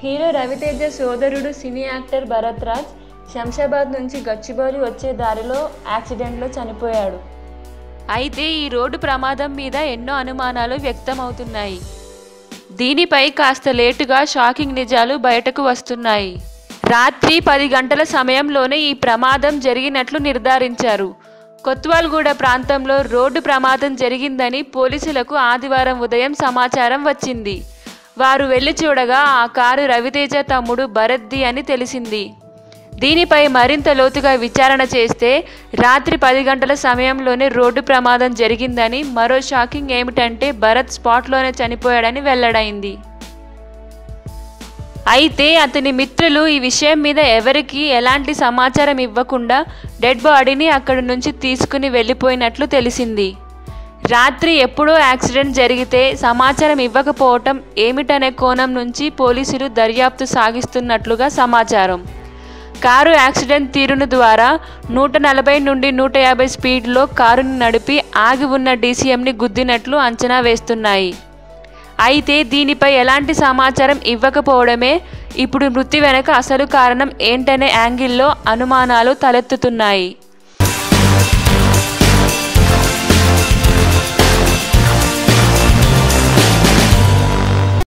Hero Raviteja సోదరుడు cine actor Bharat Raj Shamshabad నుంచి గచ్చిబౌలి వచ్చే దారిలో యాక్సిడెంట్లో చనిపోయాడు. అయితే ఈ రోడ్డు ప్రమాదం మీద ఎన్నో అనుమానాలు వ్యక్తమవుతున్నాయి. దీనిపై కాస్త లేటుగా షాకింగ్ నిజాలు బయటకు వస్తున్నాయి. రాత్రి 10 గంటల సమయంలోనే ఈ ప్రమాదం జరిగినట్లు నిర్ధారించారు. కొత్వాల్గూడ ప్రాంతంలో రోడ్డు ప్రమాదం జరిగిందని పోలీసులకు ఆదివారం ఉదయం సమాచారం వచ్చింది. వారు వెళ్లి చూడగా ఆ కారు రవితేజ తమ్ముడు భరత్ది అని తెలిసింది. దీనిపై మరింత లోతుగా విచారణ చేస్తే రాత్రి 10 గంటల సమయంలోనే రోడ్డు ప్రమాదం జరిగిందని, మరో షాకింగ్ ఏమిటంటే భరత్ స్పాట్లోనే చనిపోయాడని వెల్లడైంది. అయితే అతని మిత్రులు ఈ విషయం మీద ఎవరికీ ఎలాంటి సమాచారం ఇవ్వకుండా డెడ్ బాడీని అక్కడి నుంచి తీసుకుని వెళ్ళిపోయినట్లు తెలిసింది. రాత్రి ఎప్పుడో యాక్సిడెంట్ జరిగితే సమాచారం ఇవ్వకపోవటం ఏమిటనే కోణం నుంచి పోలీసులు దర్యాప్తు సాగిస్తున్నట్లుగా సమాచారం. కారు యాక్సిడెంట్ తీరును ద్వారా 140 నుండి 150 స్పీడ్లో కారుని నడిపి ఆగి ఉన్న డీసీఎంని గుద్దినట్లు అంచనా వేస్తున్నాయి. అయితే దీనిపై ఎలాంటి సమాచారం ఇవ్వకపోవడమే ఇప్పుడు మృతి వెనక అసలు కారణం ఏంటనే యాంగిల్లో అనుమానాలు తలెత్తుతున్నాయి.